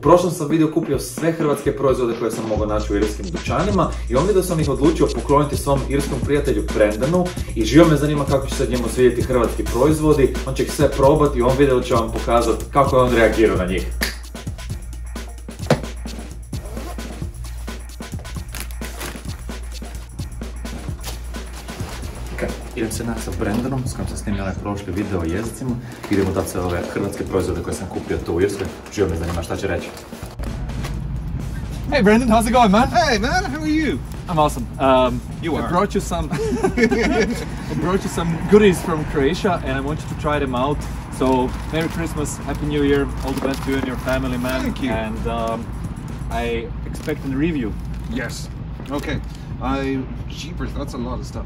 prošlom sam video kupio sve hrvatske proizvode koje sam mogao naći u irskim dućanima i on video sam ih odlučio pokloniti svom irskom prijatelju Brendanu i živo me zanima kako će se njemu svidjeti hrvatski proizvodi. On će ih sve probati i u ovom videu će vam pokazati kako je on reagirao na njih. Idem se naći sa Brendanom, s kojim sam snimio prošli video o jezicima. Idemo dati se ove hrvatske proizvode koje sam kupio tu u Irskoj. Živo me zanima šta će reći. Hey Brendan, how's it going, man? Hey man, how are you? I'm awesome. You are. I brought you some goodies from Croatia, and I want you to try them out. So, Merry Christmas, Happy New Year, all the best to you and your family, man. Thank you. And I expect a review. Yes. Okay. Jeepers, that's a lot of stuff.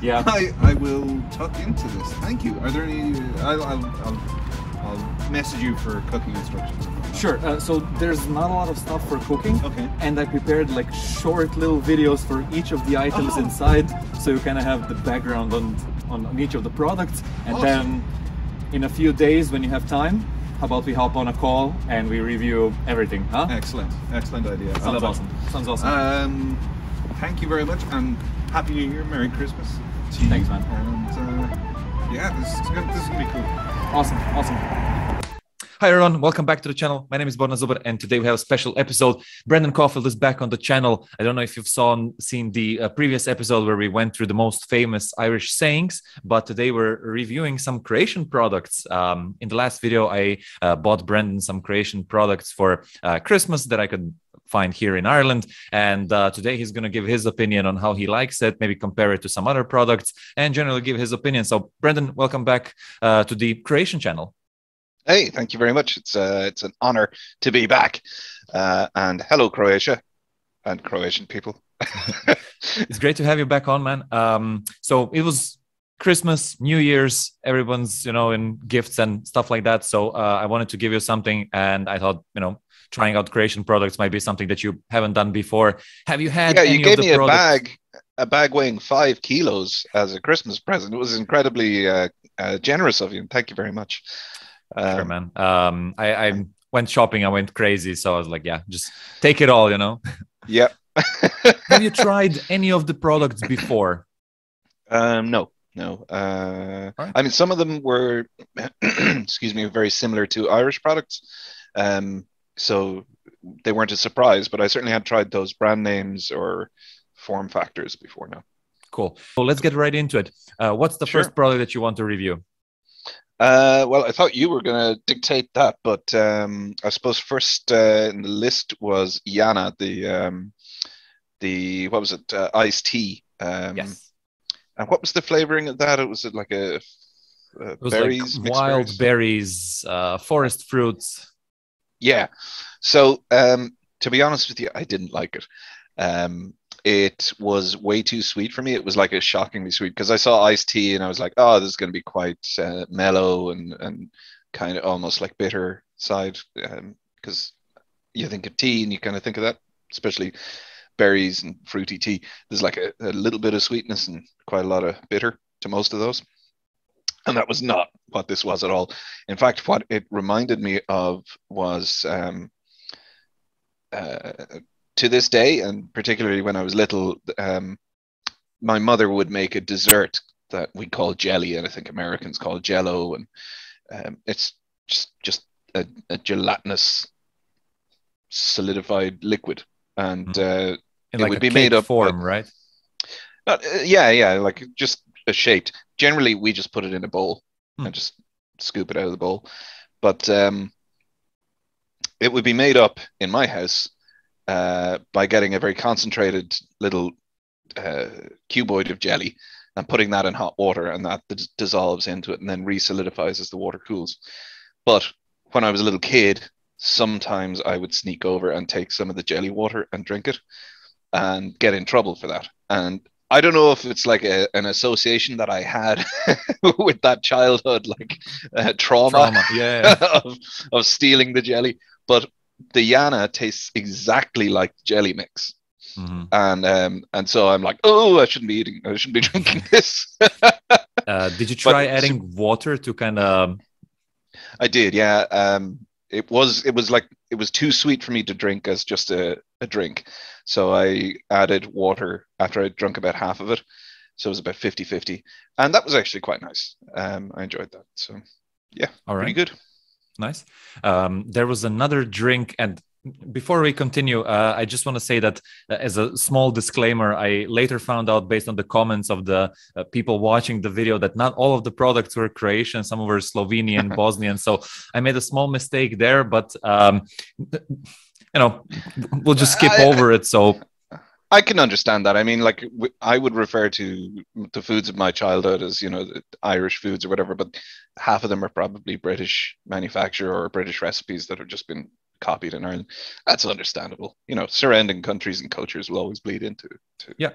Yeah. I will tuck into this. Thank you. Are there any? I'll message you for cooking instructions. Sure. So there's not a lot of stuff for cooking. Okay. And I prepared like short little videos for each of the items inside, so you kind of have the background on each of the products. And Awesome. then in a few days, when you have time, how about we hop on a call and we review everything, huh? Excellent. Excellent idea. I Sounds love awesome. Sounds awesome. Thank you very much, and Happy New Year, Merry Christmas to you. Thanks, man. And yeah, this is gonna be cool. Awesome. Hi everyone, welcome back to the channel. My name is Borna and today we have a special episode. Brendan Caulfield is back on the channel. I don't know if you've seen the previous episode where we went through the most famous Irish sayings, but today we're reviewing some Croatian products. In the last video, I bought Brendan some Croatian products for Christmas that I could find here in Ireland, and today he's going to give his opinion on how he likes it, maybe compare it to some other products, and generally give his opinion. So Brendan, welcome back to the Croatian channel. Hey, thank you very much. It's an honor to be back. And hello, Croatia and Croatian people. It's great to have you back on, man. So it was Christmas, New Year's, everyone's, in gifts and stuff like that. So I wanted to give you something, and I thought, trying out Croatian products might be something that you haven't done before. Have you had any you gave of the me products? a bag weighing 5 kilos as a Christmas present. It was incredibly generous of you, and thank you very much. Sure, man. I went shopping. I went crazy. So I was like, yeah, just take it all, Yeah. Have you tried any of the products before? No. Right. I mean, some of them were, excuse me, very similar to Irish products. So they weren't a surprise, but I certainly had tried those brand names or form factors before now. Cool. Well, let's get right into it. What's the first product that you want to review? Well, I thought you were going to dictate that, but I suppose first in the list was Jana, the what was it, iced tea. Yes. And what was the flavoring of that? It was like it was berries, like wild berries, forest fruits. Yeah. So to be honest with you, I didn't like it. It was way too sweet for me. It was like a shockingly sweet, because I saw iced tea and I was like, oh, this is going to be quite mellow and kind of almost like bitter side, because you think of tea and you kind of think of that, especially berries and fruity tea. There's like a little bit of sweetness and quite a lot of bitter to most of those. And that was not what this was at all. In fact, what it reminded me of was to this day, and particularly when I was little, my mother would make a dessert that we call jelly, and I think Americans call jello, and it's just a gelatinous solidified liquid, and it like would be made up form, right? Yeah, like just a shaped. Generally, we just put it in a bowl and just scoop it out of the bowl, but it would be made up in my house by getting a very concentrated little cuboid of jelly and putting that in hot water, and that dissolves into it and then re-solidifies as the water cools. But when I was a little kid, sometimes I would sneak over and take some of the jelly water and drink it and get in trouble for that. And I don't know if it's like an association that I had with that childhood, like trauma. Yeah. of stealing the jelly. But the Jana tastes exactly like jelly mix. Mm-hmm. And so I'm like, oh, I shouldn't be drinking this. Did you try adding water to kind of? I did, yeah. it was like it was too sweet for me to drink as just a drink. So I added water after I'd drunk about half of it. So it was about 50-50. And that was actually quite nice. I enjoyed that. So yeah, All right. pretty good. Nice. There was another drink, and before we continue, I just want to say that as a small disclaimer, I later found out based on the comments of the people watching the video that not all of the products were Croatian, some were Slovenian, Bosnian. So I made a small mistake there, but we'll just skip over it. So I can understand that. I mean, like I would refer to the foods of my childhood as, the Irish foods or whatever, but half of them are probably British manufacture or British recipes that have just been copied in Ireland. That's understandable. Surrounding countries and cultures will always bleed into. Yeah,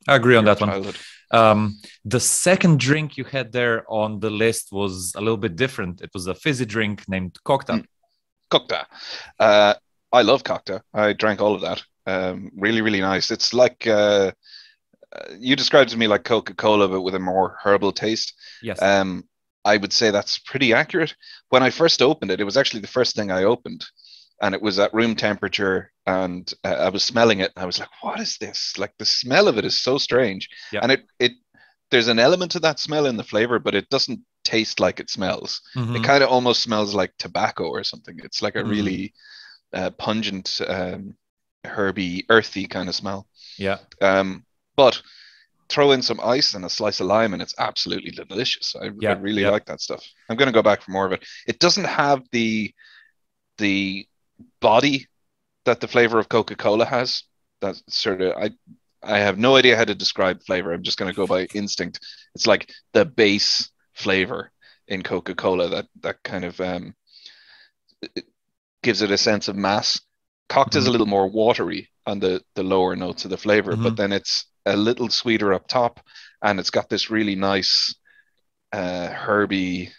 I agree on that childhood. one. The second drink you had there on the list was a little bit different. It was a fizzy drink named Cockta. Cockta. I love Cockta. I drank all of that. Really, really nice. It's like you described it to me like Coca-Cola, but with a more herbal taste. Yes. I would say that's pretty accurate. When I first opened it, it was actually the first thing I opened, and it was at room temperature, and I was smelling it, and I was like, "What is this?" Like the smell of it is so strange, and it there's an element to that smell in the flavor, but it doesn't taste like it smells. Mm-hmm. It kind of almost smells like tobacco or something. It's like a really pungent, herby, earthy kind of smell. Yeah. But throw in some ice and a slice of lime, and it's absolutely delicious. I really like that stuff. I'm going to go back for more of it. It doesn't have the body that the flavor of Coca-Cola has. That sort of I have no idea how to describe flavor. I'm just going to go by instinct. It's like the base flavor in Coca-Cola that kind of it gives it a sense of mass. Cocktail is a little more watery on the lower notes of the flavor, but then it's a little sweeter up top, and it's got this really nice herby,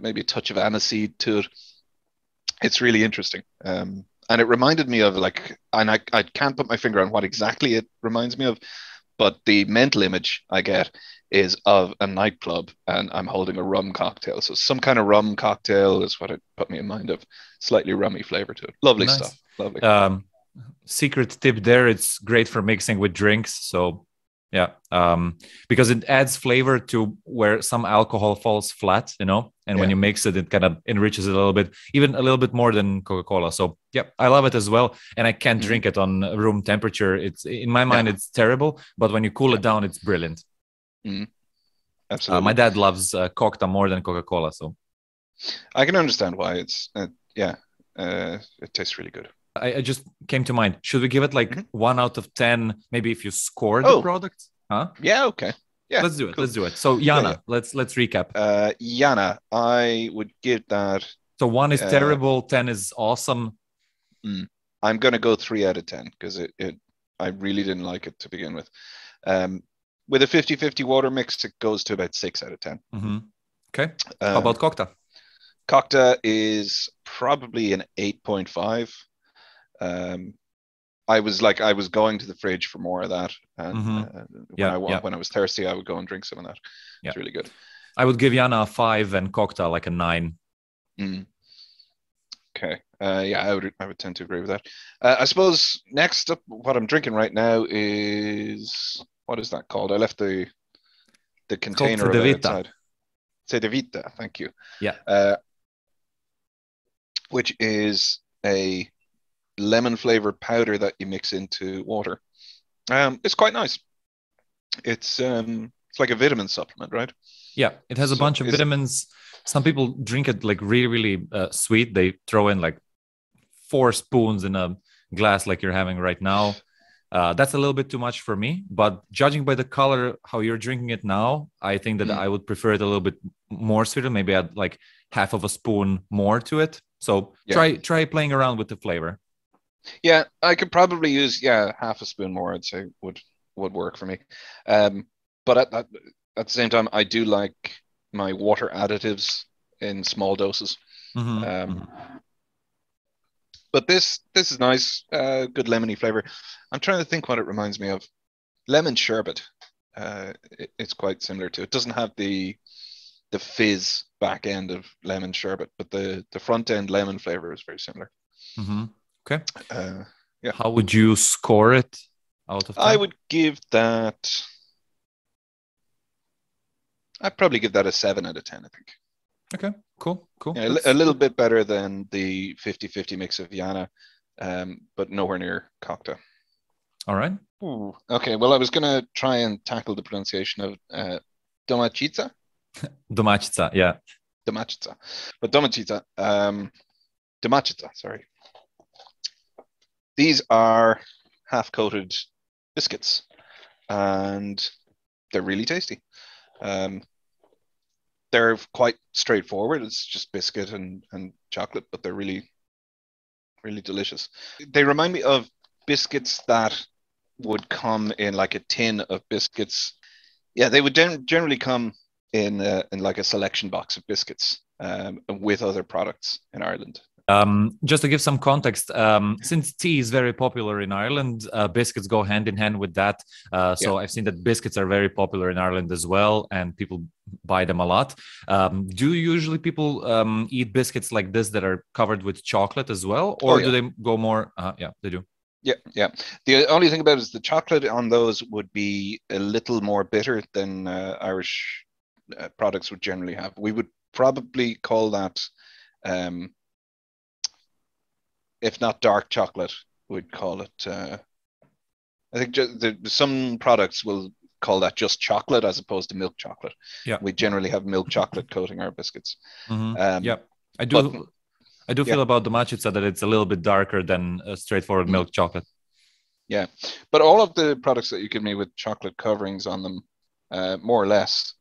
maybe a touch of aniseed to it. It's really interesting. And it reminded me of and I can't put my finger on what exactly it reminds me of, but the mental image I get is of a nightclub and I'm holding a rum cocktail. So some kind of rum cocktail is what it put me in mind of. Slightly rummy flavor to it. Lovely stuff. Lovely. Secret tip there, it's great for mixing with drinks. So because it adds flavor to where some alcohol falls flat, and when you mix it, it kind of enriches it a little bit, even a little bit more than Coca-Cola. So I love it as well. And I can't drink it on room temperature. It's in my mind, it's terrible, but when you cool it down, it's brilliant. Absolutely. My dad loves Cockta more than Coca-Cola. So I can understand why. It's it tastes really good. I just came to mind. Should we give it 1 out of 10? Maybe if you score the product, huh? Yeah. Okay. Yeah. Let's do it. Cool. Let's do it. So Jana, let's recap. Jana, I would give that. So 1 is terrible, 10 is awesome. I'm gonna go 3 out of 10 because I really didn't like it to begin with. With a 50-50 water mix, it goes to about 6 out of 10. Okay. How about Cockta? Cockta is probably an 8.5. I was going to the fridge for more of that, and when I was thirsty, I would go and drink some of that. It's really good. I would give Jana a 5 and Cockta like a 9. Okay. I would tend to agree with that. I suppose next up, what I'm drinking right now is, what is that called? I left the container of it outside. Cedevita, thank you. Yeah. Which is a lemon flavored powder that you mix into water. It's quite nice. It's like a vitamin supplement, right? Yeah, it has a bunch of vitamins. Some people drink it really, really sweet. They throw in 4 spoons in a glass like you're having right now. That's a little bit too much for me, but judging by the color, how you're drinking it now, I think that I would prefer it a little bit more sweeter. Maybe add half of a spoon more to it. So try playing around with the flavor. Yeah, I could probably use half a spoon more. I'd say would work for me. But at the same time, I do like my water additives in small doses. But this is nice, good lemony flavor. I'm trying to think what it reminds me of. Lemon sherbet. It's quite similar to it. Doesn't have the the fizz back end of lemon sherbet, but the front end lemon flavor is very similar. Mm-hmm. Okay. Yeah. How would you score it out of 10? I would give that. I'd probably give that a 7 out of 10, I think. Okay, cool. Yeah, a little bit better than the 50-50 mix of Jana, but nowhere near Cockta. All right. Ooh. Okay, well, I was going to try and tackle the pronunciation of Domćica. Domćica, yeah. Domćica. But Domćica, sorry. These are half-coated biscuits, and they're really tasty. They're quite straightforward. It's just biscuit and chocolate, but they're really, really delicious. They remind me of biscuits that would come in like a tin of biscuits. Yeah, they would generally come in like a selection box of biscuits with other products in Ireland. Just to give some context, since tea is very popular in Ireland, biscuits go hand in hand with that. So I've seen that biscuits are very popular in Ireland as well, and people buy them a lot. Do usually people eat biscuits like this that are covered with chocolate as well, or do they go more? Yeah, they do. Yeah. The only thing about it is the chocolate on those would be a little more bitter than Irish products would generally have. We would probably call that, if not dark chocolate, we'd call it. I think some products will call that just chocolate as opposed to milk chocolate. Yeah, we generally have milk chocolate coating our biscuits. Mm-hmm. I do. I do feel about the Domćica that it's a little bit darker than a straightforward milk chocolate. Yeah, but all of the products that you give me with chocolate coverings on them, more or less,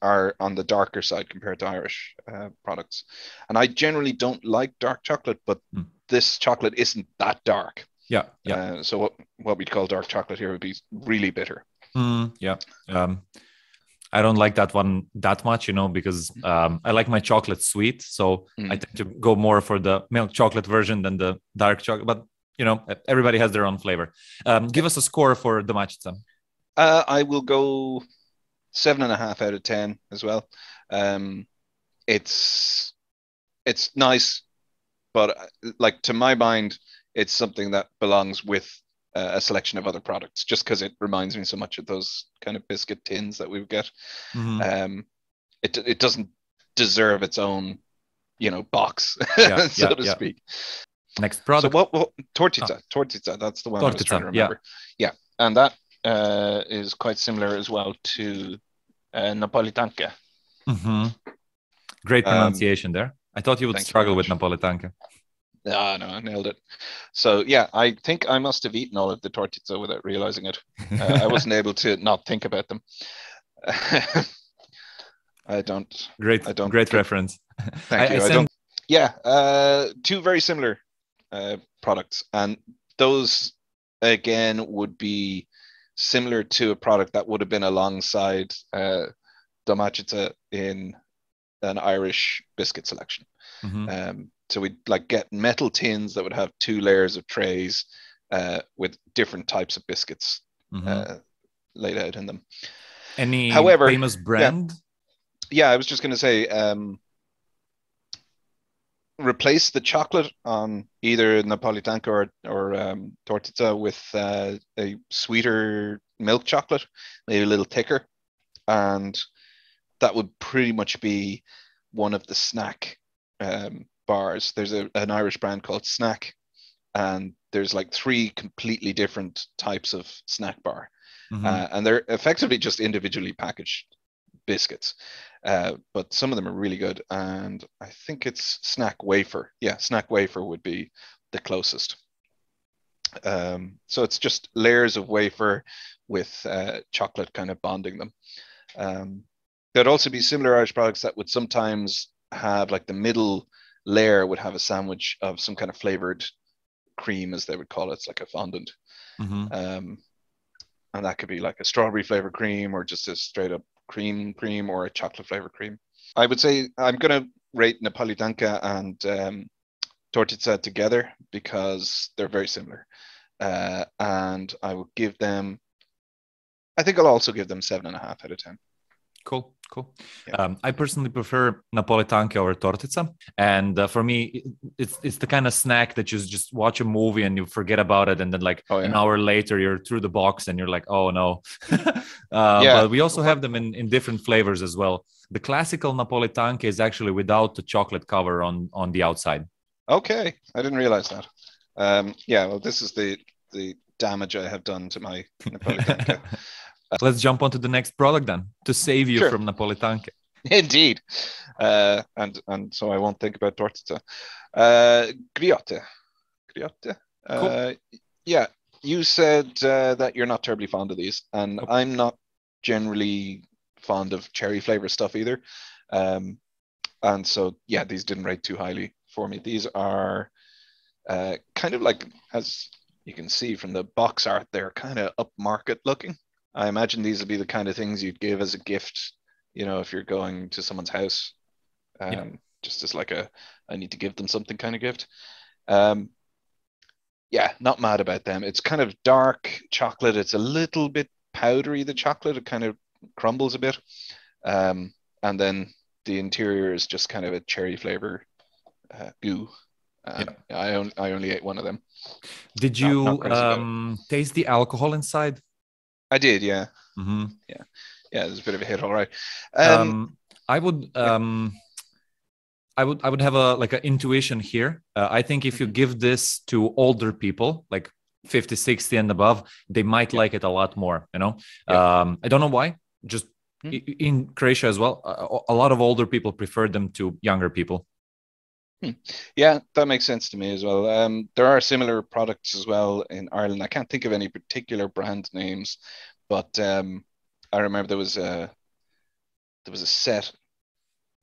are on the darker side compared to Irish products. And I generally don't like dark chocolate, but this chocolate isn't that dark. Yeah. So what we'd call dark chocolate here would be really bitter. Yeah. I don't like that one that much, because I like my chocolate sweet. So I tend to go more for the milk chocolate version than the dark chocolate. But, everybody has their own flavor. Give us a score for the Domćica. I will go 7.5 out of 10 as well. It's nice, but like to my mind, it's something that belongs with a selection of other products, just because it reminds me so much of those kind of biscuit tins that we would get. Mm-hmm. It doesn't deserve its own, box, so to speak. Next product. So what Tortica, that's the one I was trying to remember. Yeah, and that is quite similar as well to Napolitanka. Mm-hmm. Great pronunciation there. I thought you would struggle with Napolitanka. No, I nailed it. So yeah, I think I must have eaten all of the Tortica without realizing it. I wasn't able to not think about them. I don't. Great reference. Thank you. Two very similar products, and those again would be similar to a product that would have been alongside Domćica in an Irish biscuit selection. Mm-hmm. So we'd get metal tins that would have 2 layers of trays with different types of biscuits laid out in them. Any famous brand? Yeah, I was just going to say, replace the chocolate on either Napolitanka or Tortica with a sweeter milk chocolate, maybe a little thicker, and that would pretty much be one of the snack bars. There's an Irish brand called Snack, and there's 3 completely different types of snack bar, and they're effectively just individually packaged biscuits, but some of them are really good, and I think it's Snack Wafer. Yeah, Snack Wafer would be the closest. So it's just layers of wafer with chocolate kind of bonding them. There'd also be similar Irish products that would sometimes have the middle layer would have a sandwich of some kind of flavored cream, as they would call it. It's like a fondant. And that could be a strawberry flavored cream, or just a straight up cream, or a chocolate flavored cream. I would say I'm going to rate Napolitanka and Tortica together because they're very similar. And I think I'll also give them 7.5 out of 10. Cool, cool. Yeah. I personally prefer Napolitanke over Tortica, and for me, it's the kind of snack that you just watch a movie and you forget about it, and then like an hour later you're through the box and you're like, oh no. But we also have them in different flavors as well. The classical Napolitanke is actually without the chocolate cover on the outside. Okay, I didn't realize that. Yeah, well, this is the damage I have done to my Napolitanke. Let's jump on to the next product then, to save you from Napolitanke. Indeed. And so I won't think about Tortica. Griotte. Griotte? Cool. Yeah, you said that you're not terribly fond of these, and I'm not generally fond of cherry flavor stuff either. And so, yeah, these didn't rate too highly for me. These are kind of like, as you can see from the box art, they're kind of upmarket looking. I imagine these would be the kind of things you'd give as a gift, you know, if you're going to someone's house, just as like I need to give them something kind of gift. Yeah, not mad about them. It's kind of dark chocolate. It's a little bit powdery, the chocolate. It kind of crumbles a bit. And then the interior is just kind of a cherry flavor goo. I only ate one of them. Did you taste the alcohol inside? I did, yeah. Mm-hmm. Yeah. There's a bit of a hit, all right. I would have an intuition here. I think if you give this to older people, like 50, 60 and above, they might like it a lot more, you know? I don't know why, just in Croatia as well, a lot of older people prefer them to younger people. Yeah, that makes sense to me as well. There are similar products as well in Ireland. I can't think of any particular brand names, but I remember there was a set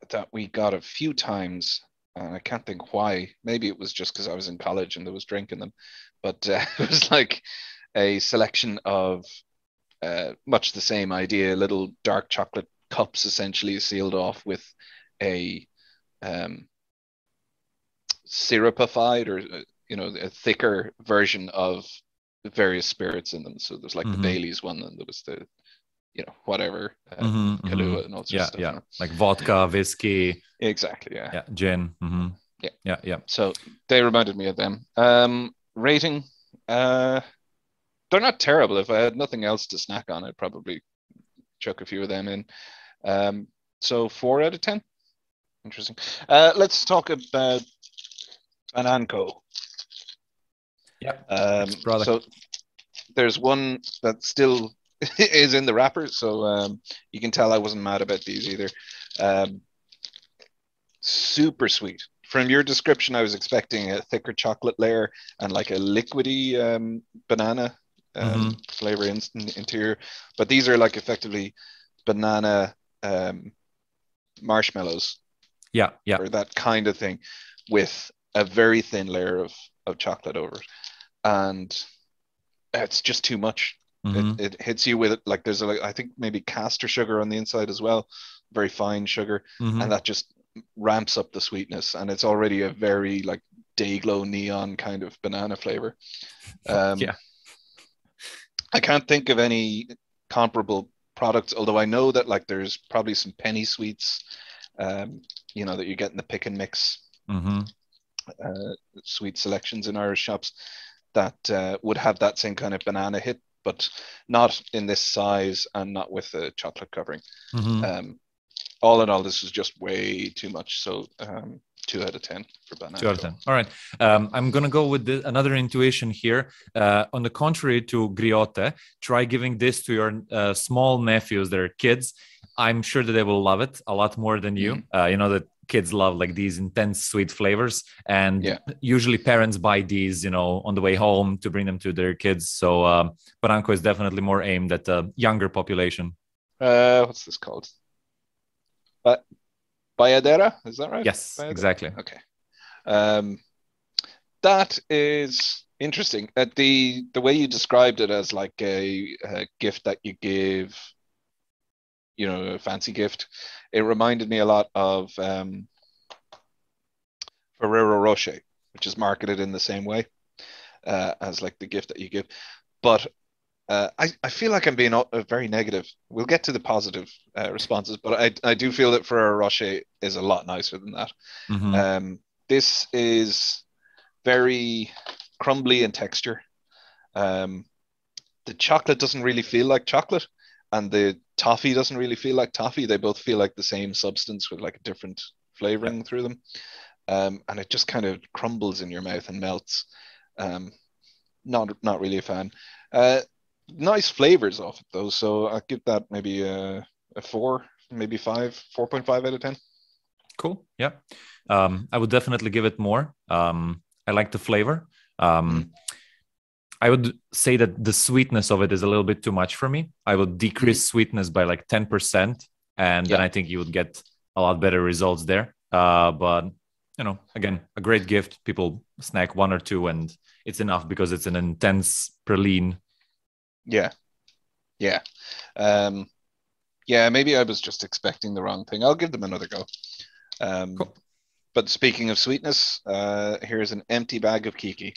that we got a few times, and I can't think why. Maybe it was just because I was in college and there was drink in them, but it was like a selection of much the same idea, little dark chocolate cups essentially sealed off with a syrupified or a thicker version of various spirits in them. So there's like the Bailey's one, and there was the whatever Kahlua and all sorts of stuff. Yeah, like vodka, whiskey. Exactly. Yeah, gin. Yeah. So they reminded me of them. Rating, they're not terrible. If I had nothing else to snack on, I'd probably chuck a few of them in. So 4 out of 10. Interesting. Let's talk about Bananko. Yeah. So there's one that still is in the wrapper, so you can tell I wasn't mad about these either. Super sweet. From your description, I was expecting a thicker chocolate layer and like a liquidy banana flavor interior, but these are like effectively banana marshmallows. Yeah. Or that kind of thing, with a very thin layer of chocolate over it, and it's just too much. It hits you with it like there's I think maybe caster sugar on the inside as well, very fine sugar, and that just ramps up the sweetness, and it's already a very like day-glow neon kind of banana flavor. I can't think of any comparable products, although I know that like there's probably some penny sweets that you get in the pick and mix sweet selections in Irish shops that would have that same kind of banana hit, but not in this size and not with the chocolate covering. All in all, this is just way too much. So 2 out of 10 for Bananko. 2 out of 10. All right. I'm going to go with another intuition here. On the contrary to Griotte, try giving this to your small nephews that are kids. I'm sure that they will love it a lot more than you. You know that kids love like these intense sweet flavors, and usually parents buy these, on the way home to bring them to their kids. So Bananko is definitely more aimed at the younger population. What's this called? Bajadera, is that right? Yes, Bajadera? Exactly. Okay. That is interesting. The way you described it as like a gift that you give, a fancy gift, it reminded me a lot of Ferrero Rocher, which is marketed in the same way as like the gift that you give. But I feel like I'm being very negative. We'll get to the positive responses, but I do feel that Ferrero Rocher is a lot nicer than that. Mm-hmm. This is very crumbly in texture. The chocolate doesn't really feel like chocolate, and the toffee doesn't really feel like toffee. They both feel like the same substance with like a different flavoring through them. And it just kind of crumbles in your mouth and melts. Not really a fan. Nice flavors off it though, so I'll give that maybe a 4, maybe 5, 4.5 out of 10. Cool. Yeah. I would definitely give it more. I like the flavor. I would say that the sweetness of it is a little bit too much for me. I would decrease sweetness by like 10%, and then I think you would get a lot better results there. But you know, again, a great gift. People snack 1 or 2, and it's enough because it's an intense praline. Yeah. Maybe I was just expecting the wrong thing. I'll give them another go. Cool. But speaking of sweetness, here's an empty bag of Kiki.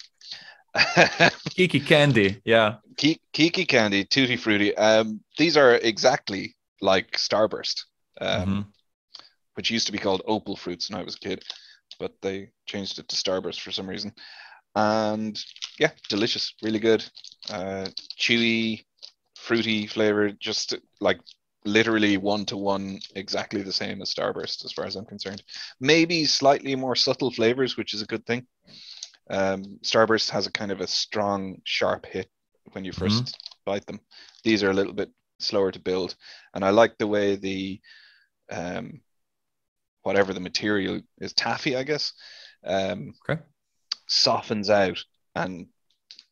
Kiki candy, yeah. Kiki candy, tutti frutti. These are exactly like Starburst, which used to be called Opal Fruits when I was a kid, but they changed it to Starburst for some reason. And yeah, delicious, really good. Chewy, fruity flavor, just like literally 1-to-1, exactly the same as Starburst as far as I'm concerned. Maybe slightly more subtle flavors, which is a good thing. Starburst has a kind of a strong, sharp hit when you first bite them. These are a little bit slower to build, and I like the way the whatever the material is, taffy, I guess, softens out, and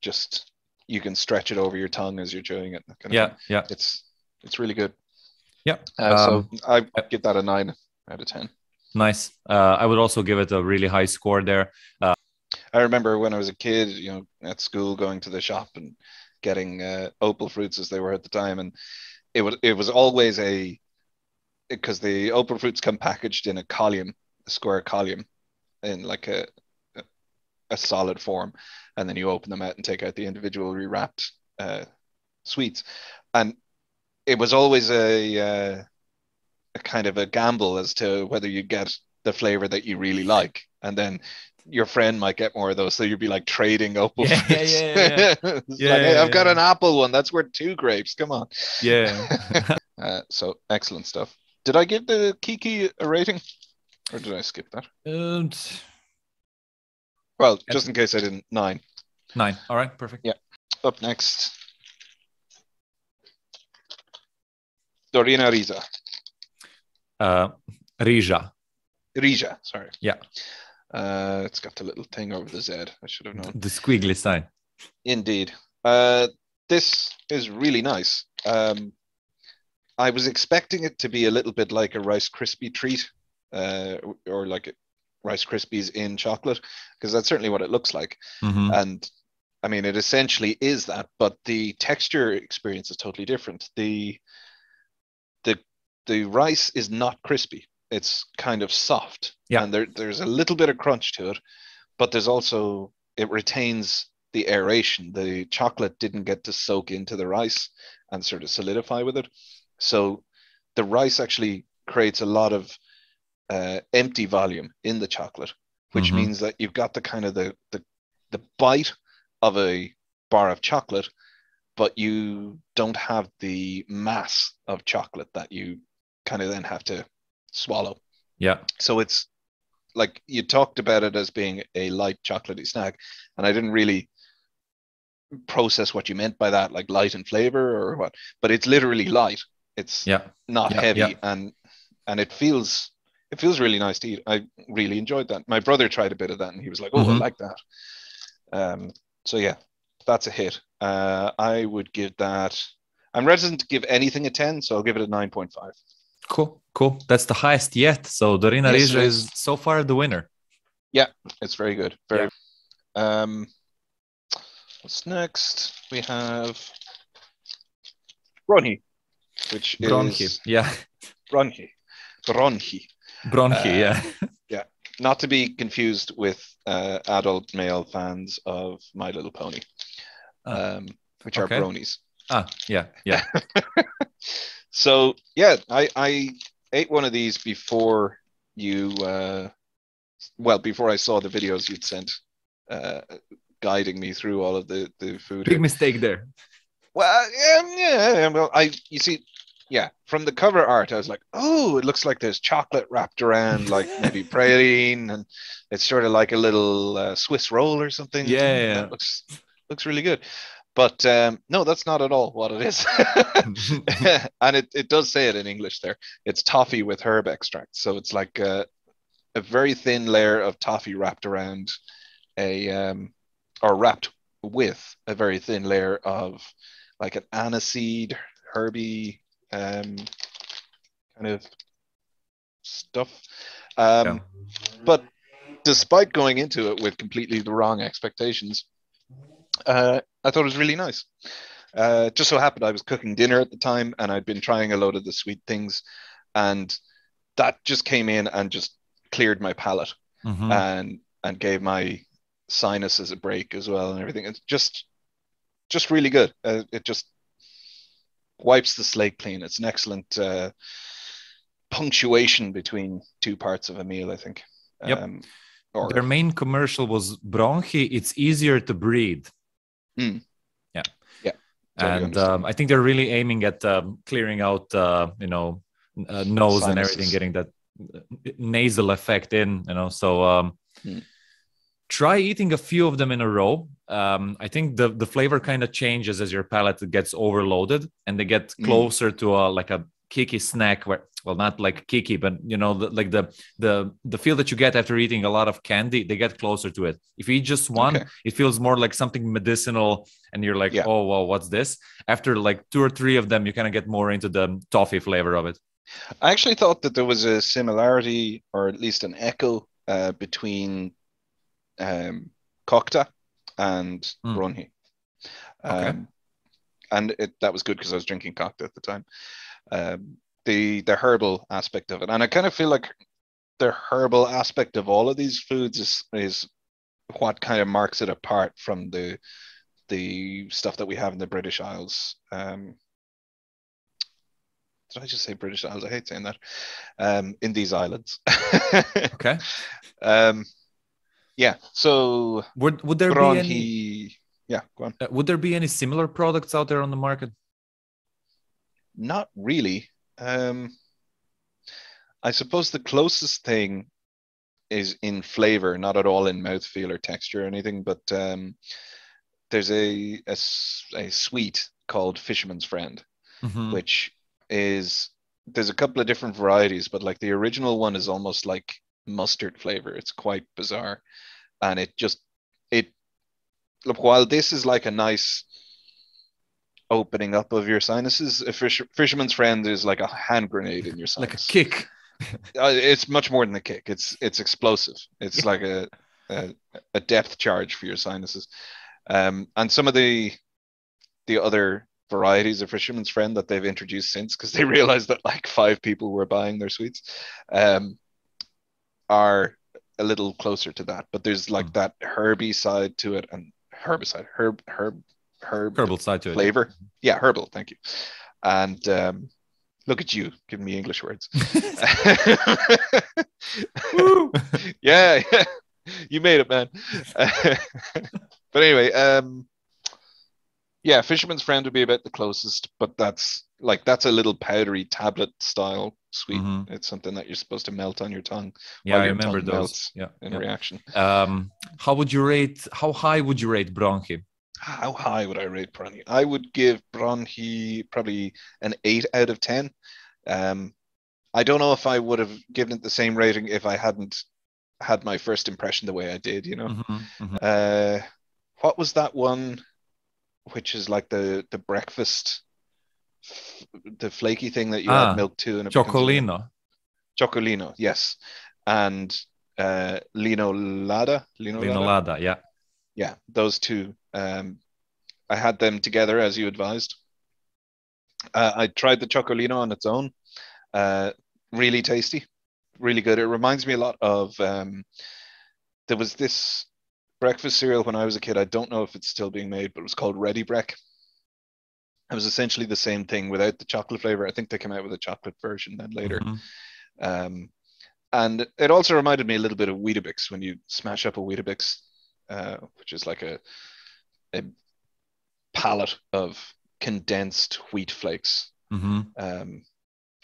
just you can stretch it over your tongue as you're chewing it. It's really good. Yeah. So I give that a 9 out of 10. Nice. I would also give it a really high score there. I remember when I was a kid, you know, at school, going to the shop and getting Opal Fruits as they were at the time, and it was always because the Opal Fruits come packaged in a square column, in like a solid form, and then you open them out and take out the individual rewrapped sweets, and it was always a kind of a gamble as to whether you get the flavor that you really like, and then your friend might get more of those, so you'd be like trading Opal Fruits. Hey, I've got an apple one that's worth 2 grapes, come on. So excellent stuff. Did I give the Kiki a rating, or did I skip that? Well, just in case I didn't. 9. All right, perfect. Yeah. Up next, Dorina riža. Riža, sorry. Yeah. It's got the little thing over the Z. I should have known. The squiggly sign. Indeed. This is really nice. I was expecting it to be a little bit like a Rice Krispie treat, or like Rice Krispies in chocolate, because that's certainly what it looks like. And I mean, it essentially is that, but the texture experience is totally different. The rice is not crispy. It's kind of soft, and there's a little bit of crunch to it, but there's also, it retains the aeration. The chocolate didn't get to soak into the rice and sort of solidify with it. So the rice actually creates a lot of empty volume in the chocolate, which means that you've got the kind of the bite of a bar of chocolate, but you don't have the mass of chocolate that you kind of then have to swallow. Yeah. So it's like, you talked about it as being a light chocolatey snack, and I didn't really process what you meant by that, like light in flavor or what, but it's literally light. It's not heavy, and it feels really nice to eat. I really enjoyed that. My brother tried a bit of that and he was like, oh, I like that. So yeah, that's a hit. I would give that, I'm reticent to give anything a 10, so I'll give it a 9.5. Cool. That's the highest yet. So Dorina riža is so far the winner. Yeah, it's very good. What's next? We have Bronhi, which is Bronhi. Yeah, not to be confused with adult male fans of My Little Pony, which are bronies. Yeah, yeah. So yeah, I ate one of these before you. Before I saw the videos you'd sent, guiding me through all of the food. Big mistake there. Well, yeah. Well, you see, yeah, from the cover art, I was like, oh, it looks like there's chocolate wrapped around, like maybe praline, and it's sort of like a little Swiss roll or something. Yeah. That looks really good. But no, that's not at all what it is. And it does say it in English there. It's toffee with herb extract. So it's like a very thin layer of toffee wrapped around or wrapped with a very thin layer of like an aniseed, herby kind of stuff. But despite going into it with completely the wrong expectations, I thought it was really nice. Just so happened I was cooking dinner at the time, and I'd been trying a load of the sweet things, and that just came in and just cleared my palate and gave my sinuses a break as well and everything. It's just really good. It just wipes the slate clean. It's an excellent punctuation between two parts of a meal, I think. Yep. Their main commercial was Bronhi. It's easier to breathe. Yeah. Totally. And I think they're really aiming at clearing out, nose sinuses and everything, getting that nasal effect in, So try eating a few of them in a row. I think the flavor kind of changes as your palate gets overloaded, and they get closer to like a Kiki snack, where, well, not like Kiki, but the feel that you get after eating a lot of candy, they get closer to it. If you eat just one, it feels more like something medicinal, and you're like, oh, well, what's this? After like 2 or 3 of them, you kind of get more into the toffee flavor of it. I actually thought that there was a similarity, or at least an echo, between Cockta and Bronhi. And that was good because I was drinking Cockta at the time. The herbal aspect of it, and I kind of feel like the herbal aspect of all of these foods is what kind of marks it apart from the stuff that we have in the British Isles. Did I just say British Isles? I hate saying that. In these islands. Okay. Yeah. So would there Bronhi, be any? Yeah, go on. Would there be any similar products out there on the market? Not really. I suppose the closest thing is in flavor, not at all in mouthfeel or texture or anything, but there's a sweet called Fisherman's Friend, which is, there's a couple of different varieties, but like the original one is almost like mustard flavor. It's quite bizarre. And look, while this is like a nice opening up of your sinuses, a Fisherman's Friend is like a hand grenade in your sinus. Like a kick. It's much more than a kick. It's explosive. It's like a depth charge for your sinuses. And some of the other varieties of Fisherman's Friend that they've introduced since, because they realized that like 5 people were buying their sweets, are a little closer to that. But there's like that herby side to it, and herbal side to flavor. it. Yeah, herbal. Thank you. And look at you giving me English words. yeah, you made it, man. But anyway, yeah, Fisherman's Friend would be about the closest, but that's a little powdery tablet style sweet. It's something that you're supposed to melt on your tongue. Yeah, I remember those. In reaction. How high would you rate Bronhi? How high would I rate Bronhi? I would give Bronhi probably an 8 out of 10. I don't know if I would have given it the same rating if I hadn't had my first impression the way I did, What was that one, which is like the breakfast, the flaky thing that you add milk to? And Čokolino. Čokolino, yes. And Linolada? Linolada, yeah. Yeah, those two. I had them together as you advised. I tried the Čokolino on its own. Really tasty, really good. It reminds me a lot of, there was this breakfast cereal when I was a kid. I don't know if it's still being made, but it was called Ready Break. It was essentially the same thing without the chocolate flavor. I think they came out with a chocolate version then later. And it also reminded me a little bit of Weetabix when you smash up a Weetabix, which is like a pallet of condensed wheat flakes,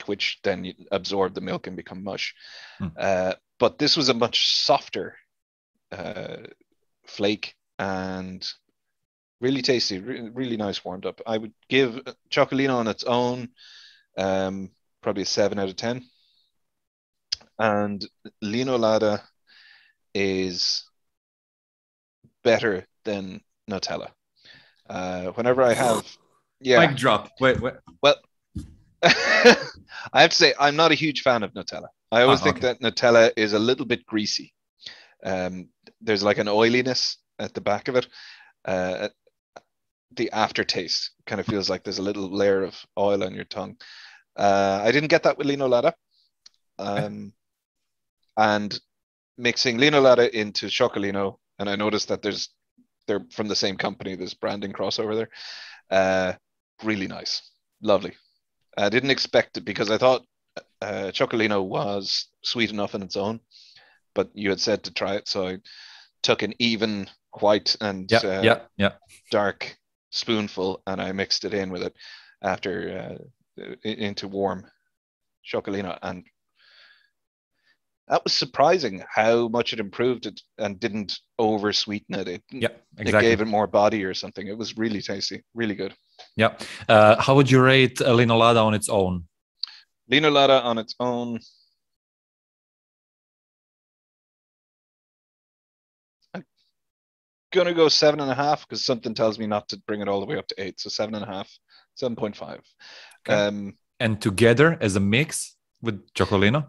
which then you absorb the milk and become mush. But this was a much softer flake and really tasty, really nice warmed up. I would give Chocolino on its own probably a 7 out of 10. And Linolada is better than Nutella. Whenever I have, mic drop. Wait. Well, I have to say I'm not a huge fan of Nutella. I always think that Nutella is a little bit greasy. There's like an oiliness at the back of it. The aftertaste kind of feels like there's a little layer of oil on your tongue. I didn't get that with Linolada. And mixing Linolada into Chocolino, and I noticed that they're from the same company. There's branding crossover there. Really nice, lovely. I didn't expect it because I thought Chocolino was sweet enough in its own, but you had said to try it, so I took an even white and dark spoonful and I mixed it in with it after into warm Chocolino, and that was surprising how much it improved it and didn't over sweeten it. It gave it more body or something. It was really tasty, really good. Yeah. How would you rate Linolada on its own? Linolada on its own, I'm gonna go 7.5 because something tells me not to bring it all the way up to 8. So 7.5, 7.5. Okay. And together as a mix with Chocolino?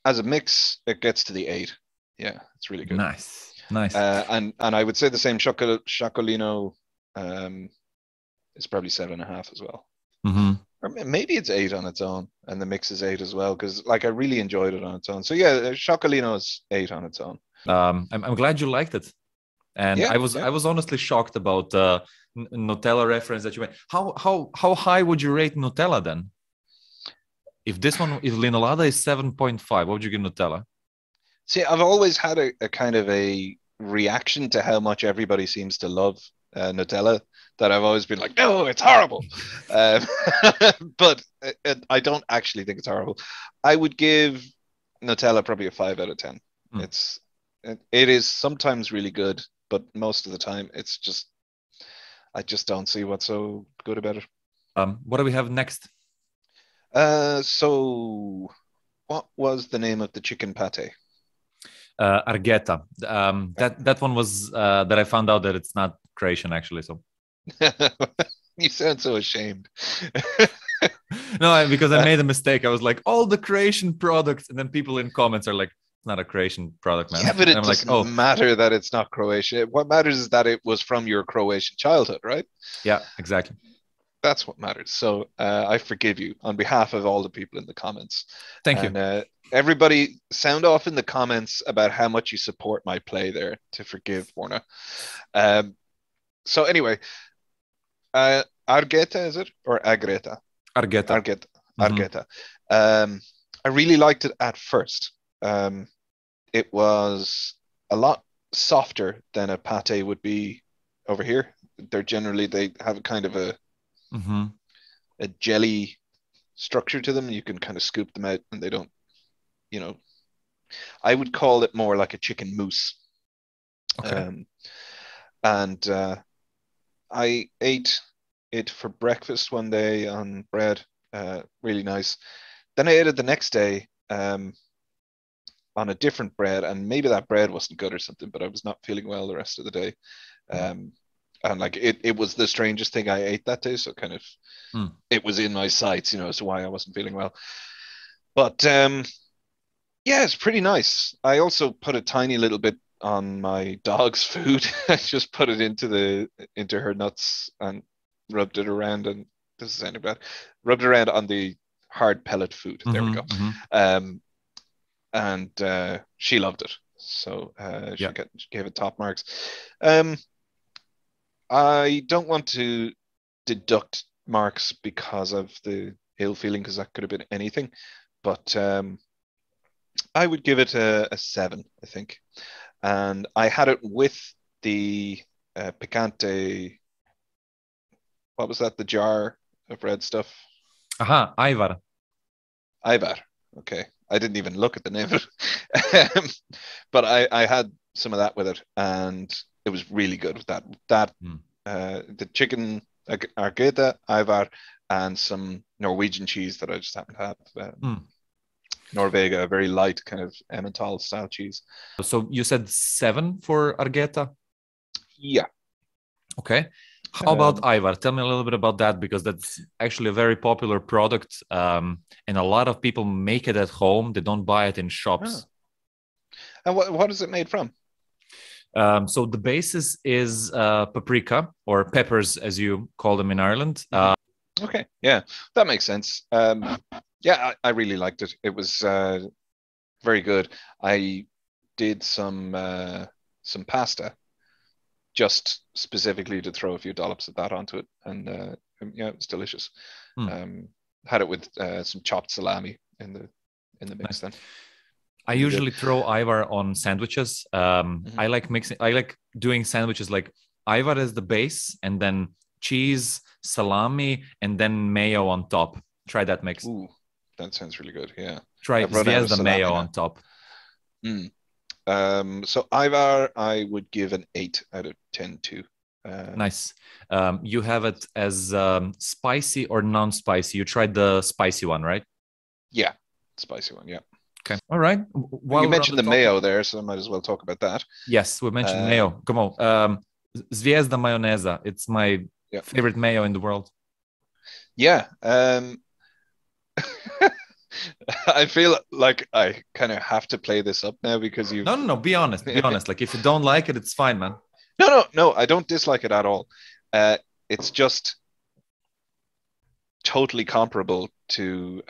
As a mix, it gets to the 8. Yeah, it's really good. Nice. And I would say the same Chocolino is probably 7.5 as well. Or maybe it's 8 on its own, and the mix is 8 as well, because like I really enjoyed it on its own. So yeah, Chocolino is 8 on its own. I'm glad you liked it, and I was honestly shocked about Nutella reference that you made. How high would you rate Nutella then? If Linolada is 7.5, what would you give Nutella? See, I've always had a kind of a reaction to how much everybody seems to love Nutella, that I've always been like, no, it's horrible. But I don't actually think it's horrible. I would give Nutella probably a 5 out of 10. It is sometimes really good, but most of the time I just don't see what's so good about it. What do we have next? So what was the name of the chicken pate? Argeta. That one was that I found out that it's not Croatian actually. So you sound so ashamed. No, because I made a mistake. I was like, all the Croatian products, and then people in comments are like, it's not a Croatian product, man. Yeah, but it doesn't matter that it's not Croatian. What matters is that it was from your Croatian childhood, right? Yeah, exactly. That's what matters. So I forgive you on behalf of all the people in the comments. Thank you. Everybody sound off in the comments about how much you support my play there to forgive Borna. So anyway, Argeta, is it? Or Agreta? Argeta. Argeta. I really liked it at first. It was a lot softer than a pate would be over here. They have a kind of a jelly structure to them. You can kind of scoop them out and they don't, I would call it more like a chicken mousse. Okay. I ate it for breakfast one day on bread, really nice. Then I ate it the next day on a different bread, and maybe that bread wasn't good or something, but I was not feeling well the rest of the day. And like it was the strangest thing I ate that day, so kind of it was in my sights, as to why I wasn't feeling well. But yeah, it's pretty nice. I also put a tiny little bit on my dog's food. I just put it into her nuts and rubbed it around, and this is sounding bad. Rubbed it around on the hard pellet food. There we go. And she loved it, so she gave it top marks. I don't want to deduct marks because of the ill feeling, because that could have been anything. But I would give it a 7, I think. And I had it with the picante. What was that? The jar of red stuff? Aha, Ajvar. Ajvar. Okay. I didn't even look at the name of it. But I had some of that with it, and it was really good with that. The chicken Argeta, Ajvar, and some Norwegian cheese that I just happened to have. Norvega, a very light kind of Emmental style cheese. So you said 7 for Argeta? Yeah. Okay. How about Ajvar? Tell me a little bit about that, because that's actually a very popular product, and a lot of people make it at home. They don't buy it in shops. And what is it made from? So the basis is paprika, or peppers, as you call them in Ireland. Okay, yeah, that makes sense. Yeah, I really liked it. It was very good. I did some pasta, just specifically to throw a few dollops of that onto it, and yeah, it was delicious. Had it with some chopped salami in the mix. Nice. Then I usually throw Ajvar on sandwiches. I like doing sandwiches like Ajvar as the base, and then cheese, salami, and then mayo on top. Try that mix. Ooh, that sounds really good. Yeah. Try the mayo on top. So Ajvar, I would give an 8 out of 10 too. Nice. You have it as spicy or non-spicy. You tried the spicy one, right? Yeah, spicy one. Yeah. Okay. All right. Well, you mentioned the mayo there, so I might as well talk about that. Yes, we mentioned mayo. Come on. Zviezda Majoneza. It's my favorite mayo in the world. Yeah. I feel like I kind of have to play this up now because you. No. Be honest. Be honest. Like, if you don't like it, it's fine, man. No. I don't dislike it at all. It's just totally comparable to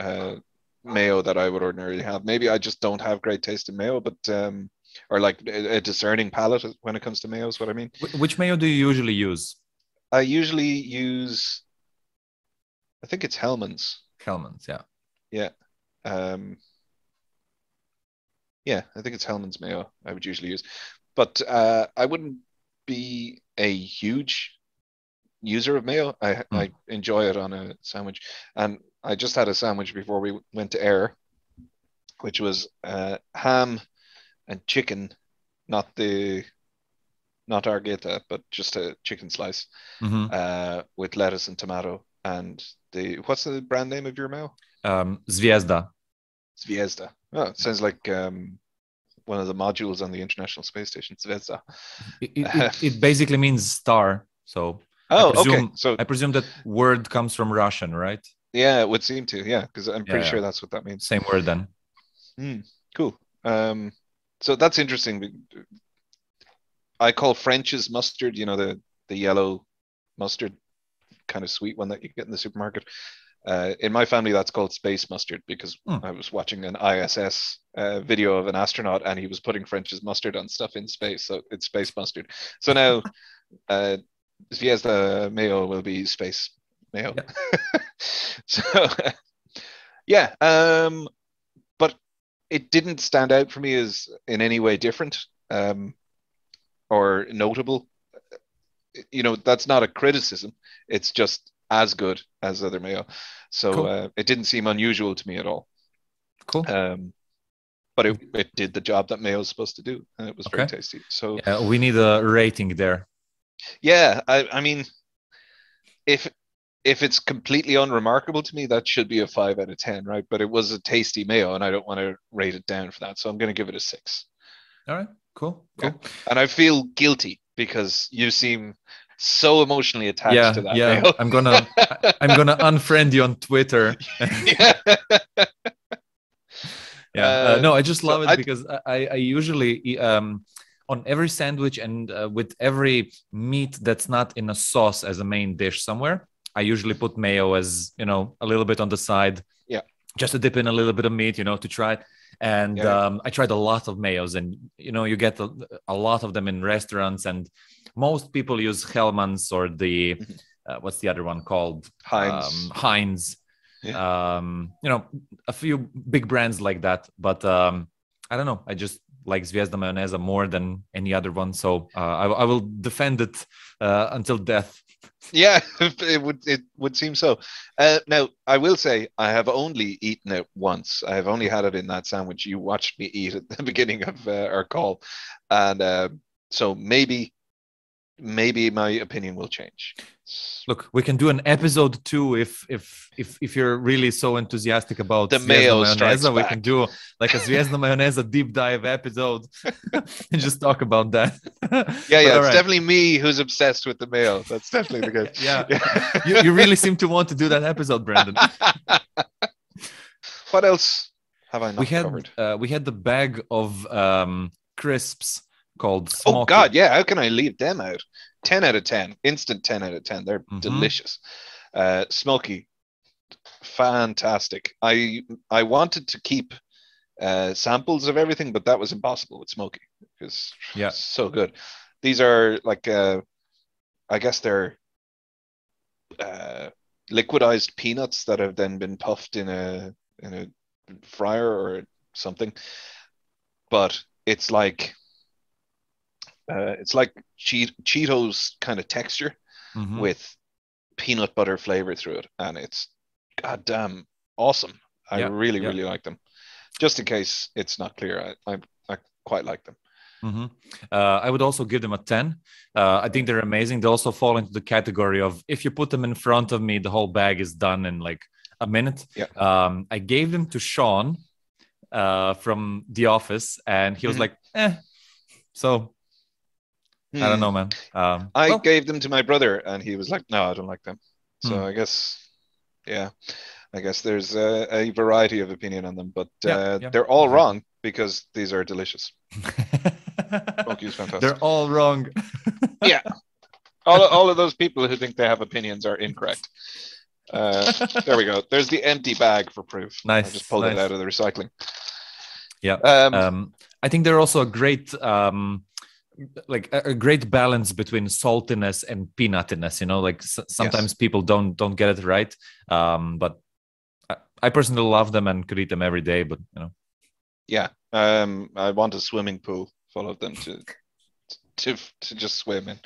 mayo that I would ordinarily have. Maybe I just don't have great taste in mayo, but or like a discerning palate when it comes to mayo is what I mean. Which mayo do you usually use? I usually use, I think it's Hellmann's. Hellmann's, yeah. Yeah. Yeah, I think it's Hellmann's mayo I would usually use. But I wouldn't be a huge user of mayo. I enjoy it on a sandwich. And I just had a sandwich before we went to Ayr, which was ham and chicken, not Argeta, but just a chicken slice with lettuce and tomato. And what's the brand name of your mayo? Zviezda. Zviezda. Oh, it sounds like one of the modules on the International Space Station. Zviezda. It basically means star. So okay. So I presume that word comes from Russian, right? Yeah, it would seem to. Yeah, because I'm pretty sure that's what that means. Same word then. Cool. So that's interesting. I call French's mustard, the yellow mustard, kind of sweet one that you get in the supermarket. In my family, that's called space mustard because I was watching an ISS video of an astronaut and he was putting French's mustard on stuff in space. So it's space mustard. So now Zviezda mayo will be space mayo. Yeah. So, yeah. But it didn't stand out for me as in any way different or notable. That's not a criticism. It's just as good as other mayo. So cool. It didn't seem unusual to me at all. Cool. But it did the job that mayo is supposed to do, and it was very tasty. So we need a rating there. Yeah, I mean, if it's completely unremarkable to me, that should be a 5 out of 10, right? But it was a tasty mayo, and I don't want to rate it down for that, so I'm going to give it a 6. All right, cool. And I feel guilty because you seem so emotionally attached to that. Yeah, mayo. I'm gonna unfriend you on Twitter. No, I just love it because I usually on every sandwich and with every meat that's not in a sauce as a main dish somewhere, I usually put mayo as a little bit on the side. Yeah, just to dip in a little bit of meat, to try it. And I tried a lot of mayos, and you get a lot of them in restaurants, and most people use Hellmann's or the what's the other one called? Heinz. Heinz. Yeah. A few big brands like that. But I don't know. I just like Zvezda Mayoneza more than any other one. So I will defend it until death. Yeah, it would seem so. Now, I will say I have only eaten it once. I have only had it in that sandwich you watched me eat at the beginning of our call. And so maybe my opinion will change. Look, we can do an episode 2 if you're really so enthusiastic about The Zvezda mayo strikes Mayoneza. We back. can do like a Zvezda Mayoneza deep dive episode and just talk about that. Yeah, But it's all right. definitely me who's obsessed with the mayo. That's definitely the case. Yeah. You really seem to want to do that episode, Brandon. What else have I not covered? We had the bag of crisps called Smoki. Oh God, yeah. How can I leave them out? 10 out of 10. Instant 10 out of 10. They're delicious. Smoky, fantastic. I wanted to keep samples of everything, but that was impossible with Smoky because so good. These are like I guess they're liquidized peanuts that have then been puffed in a fryer or something, but it's like Cheetos kind of texture with peanut butter flavor through it, and it's goddamn awesome. I really like them. Just in case it's not clear, I quite like them. I would also give them a 10. I think they're amazing. They also fall into the category of if you put them in front of me, the whole bag is done in like a minute. I gave them to Sean from the office, and he was like, So I don't know, man. I gave them to my brother, and he was like, no, I don't like them. So I guess there's a variety of opinion on them, but they're all wrong because these are delicious. Smoky is fantastic. They're all wrong. Yeah. All of those people who think they have opinions are incorrect. There we go. There's the empty bag for proof. Nice. I just pulled it out of the recycling. Yeah. I think they're also a great like a great balance between saltiness and peanutiness, like sometimes people don't get it right, but I personally love them and could eat them every day, but I want a swimming pool full of them to just swim in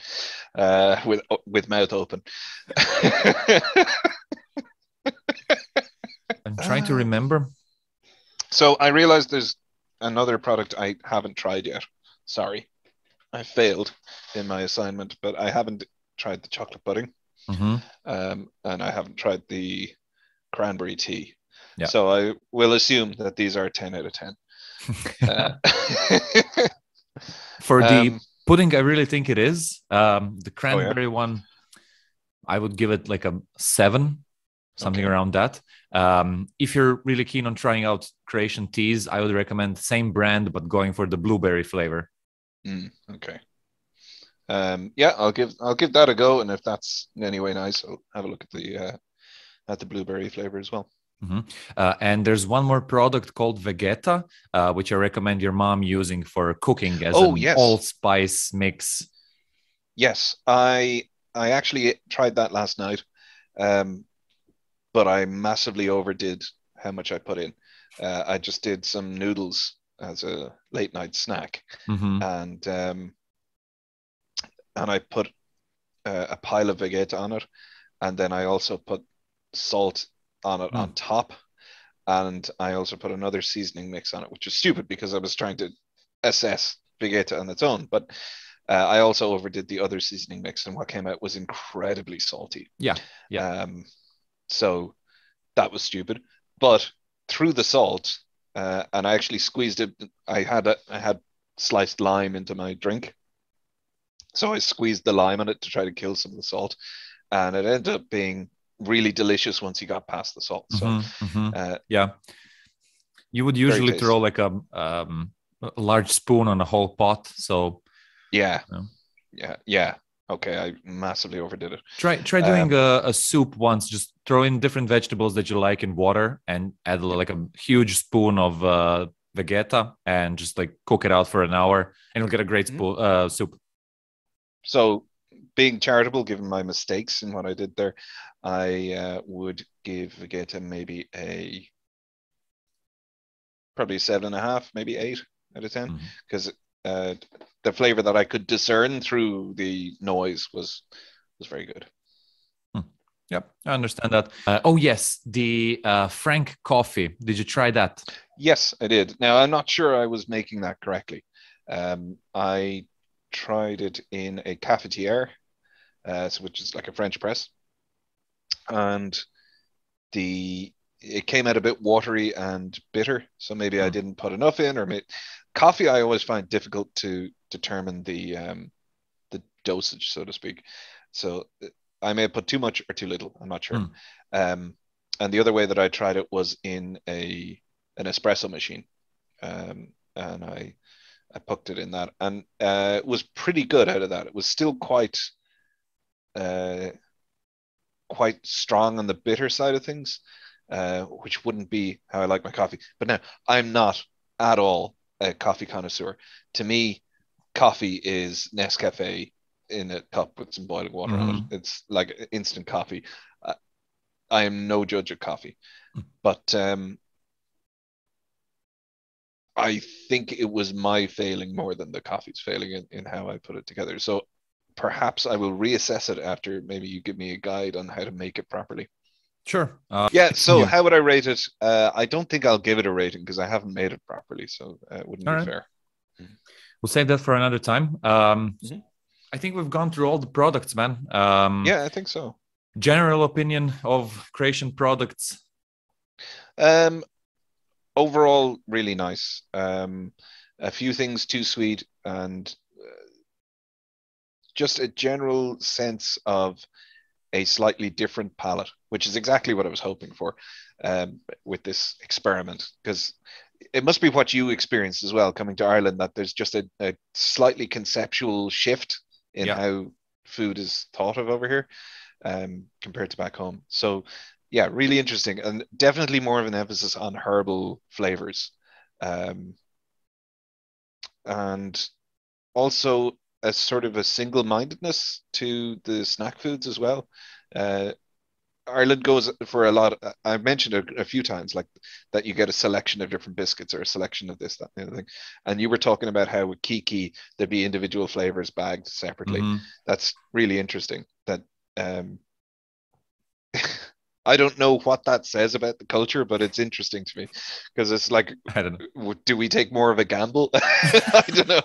with mouth open. I'm trying to remember. So I realized there's another product I haven't tried yet. Sorry, I failed in my assignment, but I haven't tried the chocolate pudding, and I haven't tried the cranberry tea. Yeah. So I will assume that these are 10 out of 10. For the pudding, I really think it is. The cranberry one, I would give it like a 7, something around that. If you're really keen on trying out Croatian teas, I would recommend the same brand, but going for the blueberry flavor. Okay. I'll give that a go, and if that's in any way nice, I'll have a look at the blueberry flavor as well. And there's one more product called Vegeta, which I recommend your mom using for cooking as an all-spice mix. Yes, I actually tried that last night, but I massively overdid how much I put in. I just did some noodles as a late night snack, and I put a pile of Vegeta on it, and then I also put salt on it on top, and I also put another seasoning mix on it, which is stupid because I was trying to assess Vegeta on its own, but I also overdid the other seasoning mix, and what came out was incredibly salty. So that was stupid, but through the salt, and I actually squeezed it. I had sliced lime into my drink, so I squeezed the lime on it to try to kill some of the salt, and it ended up being really delicious once you got past the salt. So you would usually throw like a large spoon on a whole pot. So okay, I massively overdid it. Try doing a soup once. Just throw in different vegetables that you like in water and add like a huge spoon of Vegeta and just like cook it out for an hour, and you'll get a great soup. So being charitable, given my mistakes in what I did there, I would give Vegeta maybe probably 7.5, maybe 8 out of 10, because the flavor that I could discern through the noise was very good. Yep, I understand that. Oh yes, the Frank coffee. Did you try that? Yes, I did. Now I'm not sure I was making that correctly. I tried it in a cafetiere, which is like a French press, and it came out a bit watery and bitter. So maybe I didn't put enough in, or coffee. I always find difficult to determine the dosage, so to speak. So I may have put too much or too little. I'm not sure. And the other way that I tried it was in an espresso machine, and I poked it in that, and it was pretty good out of that. It was still quite strong on the bitter side of things, which wouldn't be how I like my coffee. But now, I'm not at all a coffee connoisseur. To me, coffee is Nescafe in a cup with some boiling water on it. It's like instant coffee. I am no judge of coffee, but I think it was my failing more than the coffee's failing in how I put it together. So perhaps I will reassess it after maybe you give me a guide on how to make it properly. Sure. So how would I rate it? I don't think I'll give it a rating because I haven't made it properly, so it wouldn't be fair. We'll save that for another time. I think we've gone through all the products, man. Yeah, I think so. General opinion of Croatian products? Overall, really nice. A few things too sweet, and just a general sense of a slightly different palate, which is exactly what I was hoping for with this experiment, because it must be what you experienced as well coming to Ireland, that there's just a slightly conceptual shift in how food is thought of over here compared to back home. So yeah, really interesting, and definitely more of an emphasis on herbal flavors, and also a sort of a single-mindedness to the snack foods as well. Ireland goes for a lot. I've mentioned it a few times, like that you get a selection of different biscuits or a selection of this, that, kind of thing. And you were talking about how with Kiki there'd be individual flavors bagged separately. That's really interesting. That I don't know what that says about the culture, but it's interesting to me because it's like, I don't know. Do we take more of a gamble? I don't know.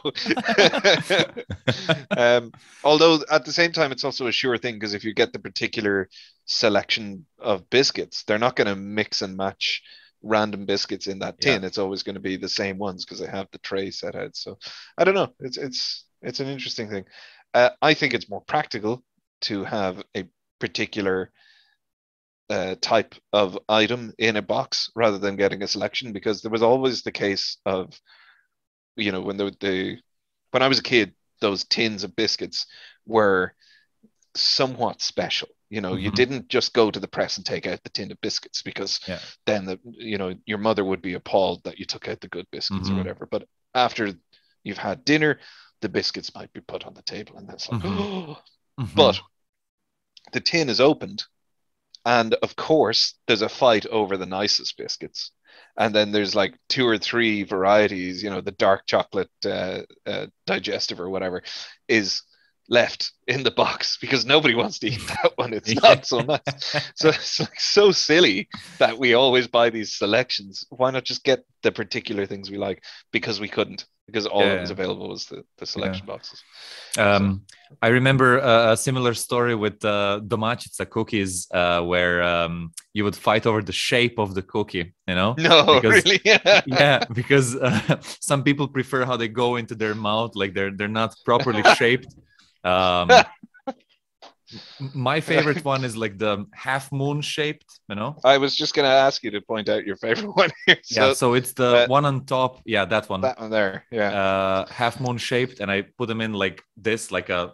Although at the same time, it's also a sure thing, because if you get the particular selection of biscuits, they're not going to mix and match random biscuits in that tin. It's always going to be the same ones because they have the tray set out. So I don't know. It's an interesting thing. I think it's more practical to have a particular type of item in a box rather than getting a selection, because there was always the case of, you know, when when I was a kid, those tins of biscuits were somewhat special. You know, you didn't just go to the press and take out the tin of biscuits, because then your mother would be appalled that you took out the good biscuits or whatever. But after you've had dinner, the biscuits might be put on the table, and that's like, but the tin is opened. And of course, there's a fight over the nicest biscuits. And then there's like 2 or 3 varieties, you know, the dark chocolate digestive or whatever is left in the box because nobody wants to eat that one. It's not so nice. So it's like so silly that we always buy these selections. Why not just get the particular things we like? Because we couldn't, because all that was available was the selection boxes. I remember a similar story with Domćica cookies, where you would fight over the shape of the cookie, you know? No, because, really? Yeah, because some people prefer how they go into their mouth, like they're not properly shaped. My favorite one is like the half moon shaped, you know? I was just going to ask you to point out your favorite one here. So it's the one on top. Yeah, that one. That one there. Yeah. Half moon shaped, and I put them in like this, like a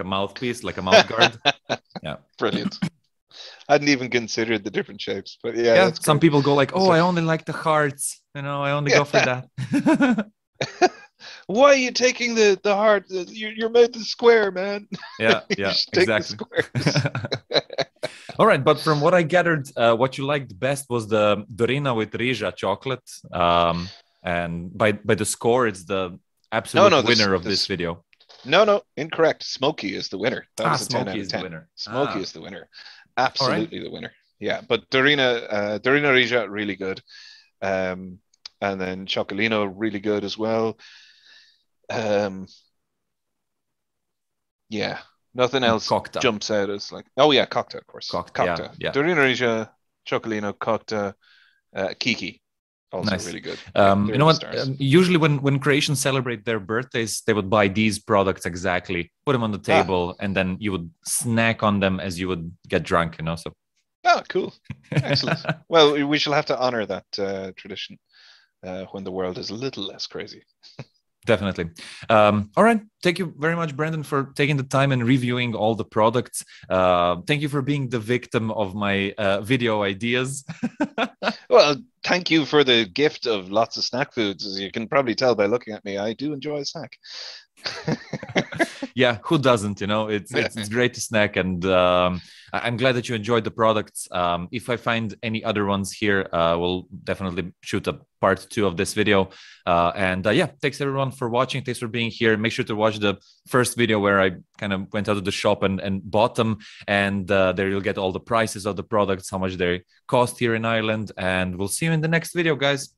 mouthpiece, like a mouth guard. Yeah. Brilliant. I hadn't even considered the different shapes, but yeah. Some people go like, "Oh, I only like the hearts. You know, I only go for that." Why are you taking the heart? Your mouth is square, man. Yeah, You yeah, should take the exactly. squares. All right, but from what I gathered, what you liked best was the Dorina with riža chocolate. And by the score, it's the absolute winner of this video. No, incorrect. Smoki is the winner. That was a 10 out Smoki of is the 10. winner. Smoki is the winner. Absolutely the winner. Yeah, but Dorina riža, really good. And then Chocolino, really good as well. Yeah, nothing else Cockta. jumps out as like, oh yeah, Cockta, of course. Cockta. Yeah. Dorina riža, Chocolino, Cockta, Kiki. Also Nice. really good. You know what? Usually when Croatians celebrate their birthdays, they would buy these products exactly, put them on the table, and then you would snack on them as you would get drunk, you know? So. Oh, cool. Excellent. Well, we shall have to honor that tradition when the world is a little less crazy. Definitely. All right. Thank you very much, Brandon, for taking the time and reviewing all the products. Thank you for being the victim of my video ideas. Well, thank you for the gift of lots of snack foods. As you can probably tell by looking at me, I do enjoy a snack. Yeah, who doesn't? You know, it's great to snack, and I'm glad that you enjoyed the products. If I find any other ones here, we'll definitely shoot a part 2 of this video. And yeah, thanks everyone for watching. Thanks for being here. Make sure to watch the first video where I kind of went out of the shop and bought them, and there you'll get all the prices of the products, how much they cost here in Ireland, and we'll see you in the next video, guys.